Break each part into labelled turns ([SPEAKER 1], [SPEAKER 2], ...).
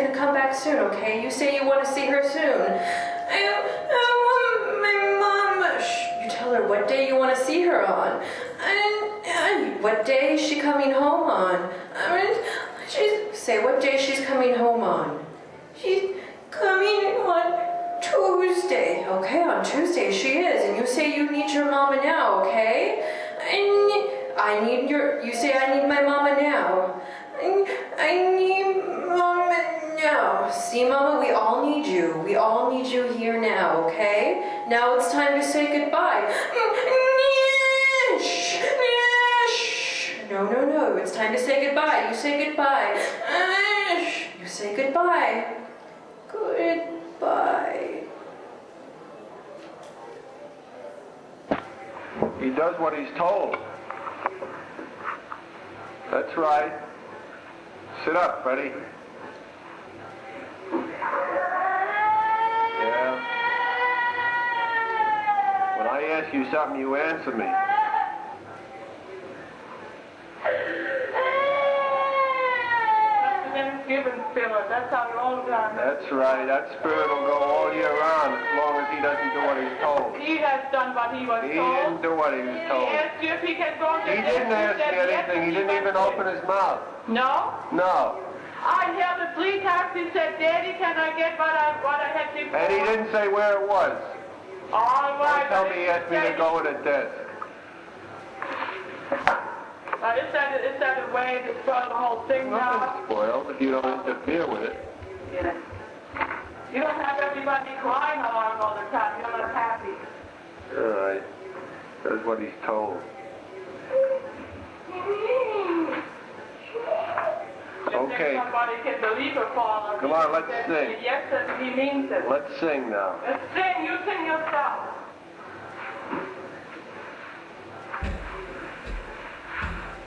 [SPEAKER 1] gonna come back soon, okay? You say you want to see her soon. I want my mama. Shh, you tell her what day you want to see her on. And what day is she coming home on? Say what day she's coming home on. She's coming on Tuesday. Okay, on Tuesday she is. And you say you need your mama now, okay? You say I need my mama now. I need mama now. See, mama, we all need you. We all need you here now, okay? Now it's time to say goodbye. No. It's time to say goodbye. You say goodbye. You say goodbye. Goodbye.
[SPEAKER 2] He does what he's told. That's right. Sit up, Freddie. Yeah. When I ask you something, you answer me.
[SPEAKER 3] That's how it all done.
[SPEAKER 2] That's right. That spirit will go all year round as long as he doesn't do what he's told.
[SPEAKER 3] He has done what he was told.
[SPEAKER 2] He didn't do what he was told.
[SPEAKER 3] He asked you if he can go to
[SPEAKER 2] He didn't ask me anything. He didn't even open his mouth.
[SPEAKER 3] No?
[SPEAKER 2] No.
[SPEAKER 3] I held it 3 times. He said, Daddy, can I get what I had before?
[SPEAKER 2] And he didn't say where it was.
[SPEAKER 3] All right.
[SPEAKER 2] Don't tell me he asked me to go to the desk.
[SPEAKER 3] Is that a way to spoil the whole thing now?
[SPEAKER 2] Nothing's spoiled if you don't interfere with it.
[SPEAKER 3] Yes. You don't have everybody crying along all the time. You're not happy.
[SPEAKER 2] All right. That's what he's told. Okay.
[SPEAKER 3] Somebody can believe her, Father.
[SPEAKER 2] Come on, let's sing.
[SPEAKER 3] Yes, he means it.
[SPEAKER 2] Let's sing now.
[SPEAKER 3] Let's sing. You sing yourself.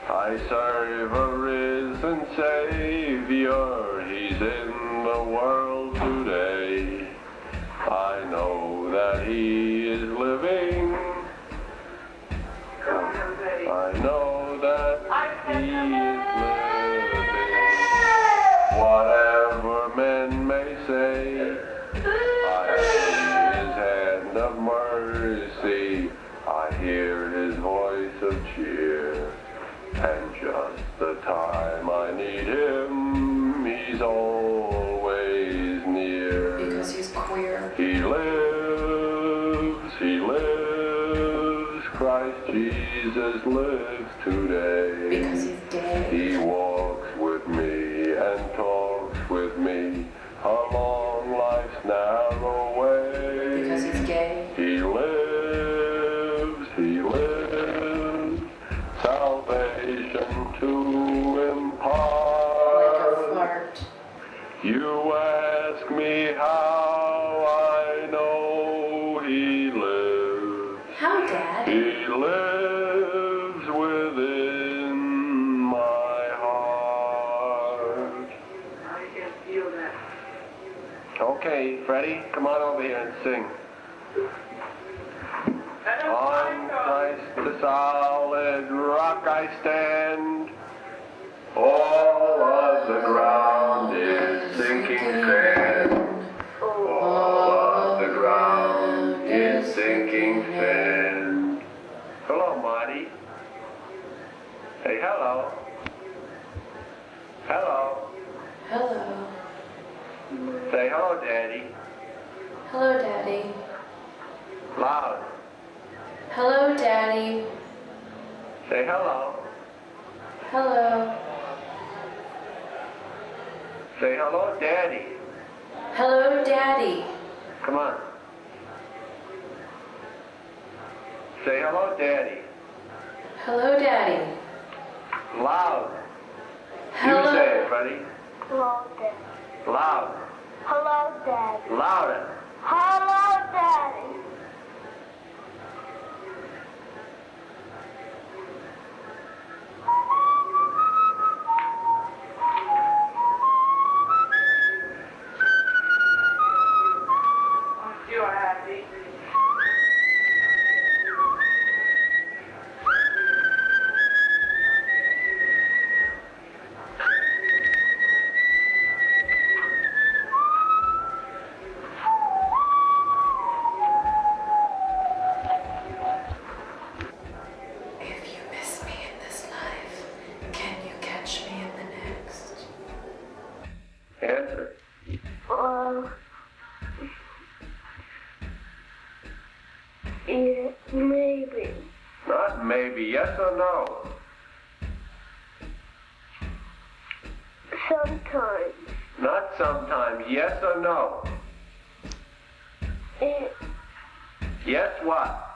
[SPEAKER 2] I serve a risen Savior, He's in the world today. I know that He is living. I know that He is living. Whatever men may say, I see His hand of mercy. I hear His voice of cheer. And just the time I need Him, He's always near.
[SPEAKER 1] Because He's queer.
[SPEAKER 2] He lives, Christ Jesus lives today.
[SPEAKER 1] Because He's dead.
[SPEAKER 2] He walks with me and talks with me along life's narrow way.
[SPEAKER 1] Because He's gay.
[SPEAKER 2] He lives, salvation to impart.
[SPEAKER 1] Like a fart.
[SPEAKER 2] You ask me how I know He lives.
[SPEAKER 1] How, Dad?
[SPEAKER 2] He lives within my heart.
[SPEAKER 3] I can feel that.
[SPEAKER 2] Okay, Freddie, come on over here and sing. On Christ the solid rock I stand. All of the ground is sinking sand. All of the ground is sinking sand. Hello, Marty. Hey, hello. Hello.
[SPEAKER 1] Hello.
[SPEAKER 2] Say hello, Daddy.
[SPEAKER 1] Hello, Daddy.
[SPEAKER 2] Loud.
[SPEAKER 1] Hello, Daddy.
[SPEAKER 2] Say hello.
[SPEAKER 1] Hello.
[SPEAKER 2] Say hello, Daddy.
[SPEAKER 1] Hello, Daddy.
[SPEAKER 2] Come on. Say hello, Daddy.
[SPEAKER 1] Hello, Daddy.
[SPEAKER 2] Loud.
[SPEAKER 1] Hello.
[SPEAKER 2] You say it, buddy.
[SPEAKER 4] Hello, Daddy.
[SPEAKER 2] Loud.
[SPEAKER 4] Hello, Daddy.
[SPEAKER 2] Louder.
[SPEAKER 4] Hello, Daddy.
[SPEAKER 3] You are happy.
[SPEAKER 2] answer.
[SPEAKER 4] Yeah, maybe.
[SPEAKER 2] Not maybe, yes or no?
[SPEAKER 4] Sometimes.
[SPEAKER 2] Not sometimes, yes or no? Yes what?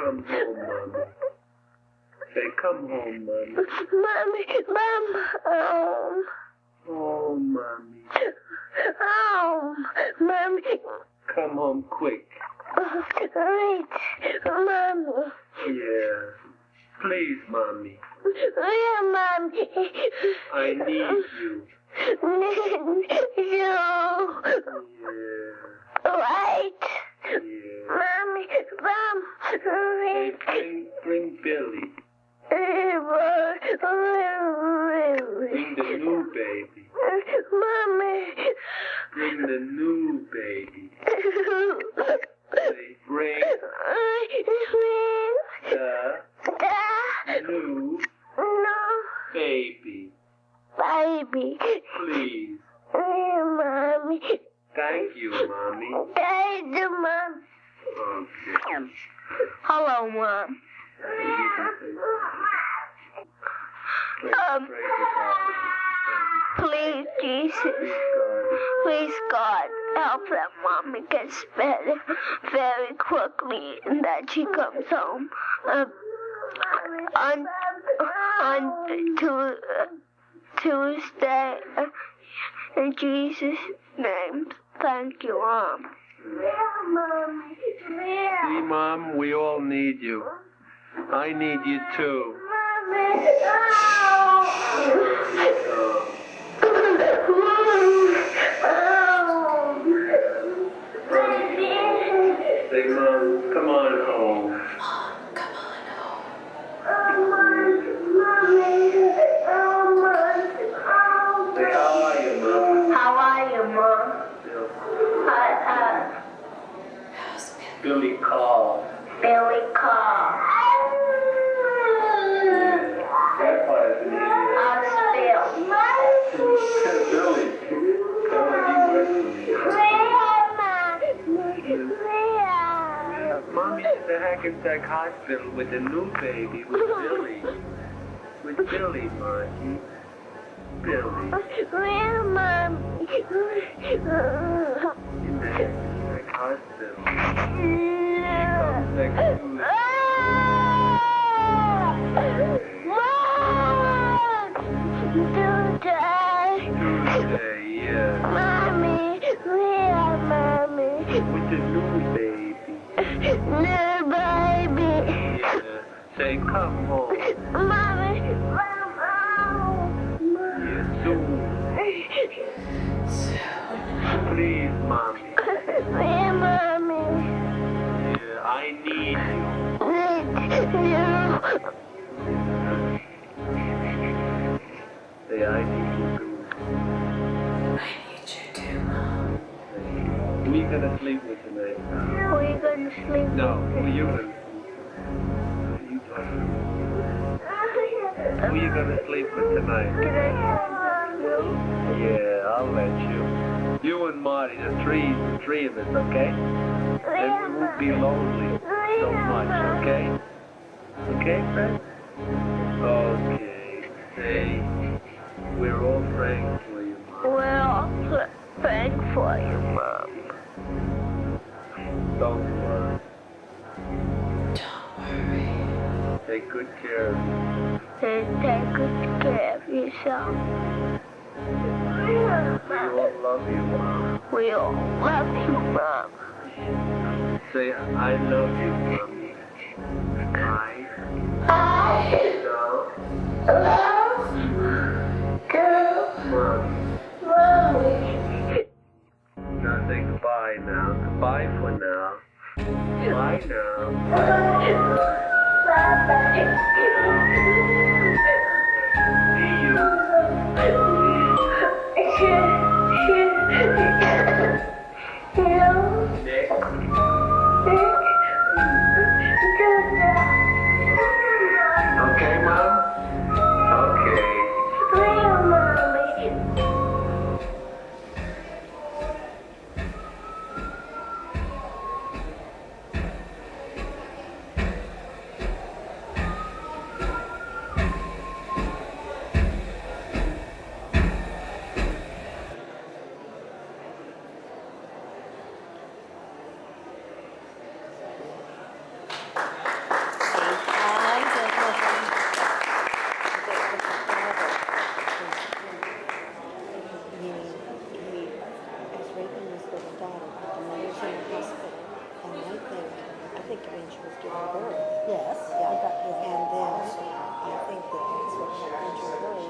[SPEAKER 2] come home, Mommy. Say, come home, Mommy.
[SPEAKER 4] Mommy, home.
[SPEAKER 2] Oh, Mommy.
[SPEAKER 4] Home. Mommy.
[SPEAKER 2] Come home quick.
[SPEAKER 4] Wait, Mommy.
[SPEAKER 2] Yeah. Please, Mommy.
[SPEAKER 4] Yeah, Mommy.
[SPEAKER 2] I need you.
[SPEAKER 4] Need you.
[SPEAKER 2] Yeah.
[SPEAKER 4] Right.
[SPEAKER 2] Yeah.
[SPEAKER 4] Mommy, Mom.
[SPEAKER 2] Hey, bring Billy. Bring the new baby.
[SPEAKER 4] Mommy.
[SPEAKER 2] Bring the new baby. Say, bring the new baby.
[SPEAKER 4] Baby.
[SPEAKER 2] Please.
[SPEAKER 4] Mommy.
[SPEAKER 2] Thank you, Mommy.
[SPEAKER 4] Thank you, Mom.
[SPEAKER 2] Okay.
[SPEAKER 4] Hello, Mom. Please, Jesus. Please, God, help that Mommy gets better very quickly and that she comes home on Tuesday. In Jesus' name, thank you, Mom.
[SPEAKER 2] See, Mom, we all need you. I need you too. Say, Mom, come on home.
[SPEAKER 1] Come on home.
[SPEAKER 2] Say, how are you, Mom?
[SPEAKER 4] How are you, Mom?
[SPEAKER 1] How's
[SPEAKER 2] Billy called.
[SPEAKER 4] Billy called.
[SPEAKER 2] Grandpa is in here. Billy. He works for me. Mommy's in the Hackensack Hospital with the new baby, with Billy. With Billy, Markee. Billy.
[SPEAKER 4] Where, Mom?
[SPEAKER 2] In the Hackensack Hospital. He comes next Tuesday. Tuesday, yeah.
[SPEAKER 4] Mommy, where, Mommy?
[SPEAKER 2] With the new baby.
[SPEAKER 4] New baby.
[SPEAKER 2] Yeah. Say, come home.
[SPEAKER 4] Mommy,
[SPEAKER 2] Yeah, soon. Please, Mommy.
[SPEAKER 4] where, Mommy?
[SPEAKER 2] Yeah, I need you. Say, I need you too.
[SPEAKER 1] I need you too, Mom.
[SPEAKER 2] Who are you gonna sleep with tonight?
[SPEAKER 4] Who are you going to sleep
[SPEAKER 2] No, who are you gonna sleep with? Who are you talking about? Who are you gonna sleep with tonight? Yeah, I'll let you. You and Marty, the three of us, okay? Then we won't be lonely so much, okay? Okay, Fred? Okay. Say, we're all praying for you, Mom.
[SPEAKER 4] We're all praying for you, Mom.
[SPEAKER 2] Don't worry.
[SPEAKER 1] Don't worry.
[SPEAKER 2] Take good care of you.
[SPEAKER 4] And take good care of yourself.
[SPEAKER 2] We all love you, Mom.
[SPEAKER 4] We all love you, Mom.
[SPEAKER 2] Say, I love you, Mommy. I love Mommy. Now say goodbye now. Goodbye for now. Bye now. See you. Next. Okay, Mom? Okay.
[SPEAKER 5] Yes, yeah. And then I think that that's what happened to her.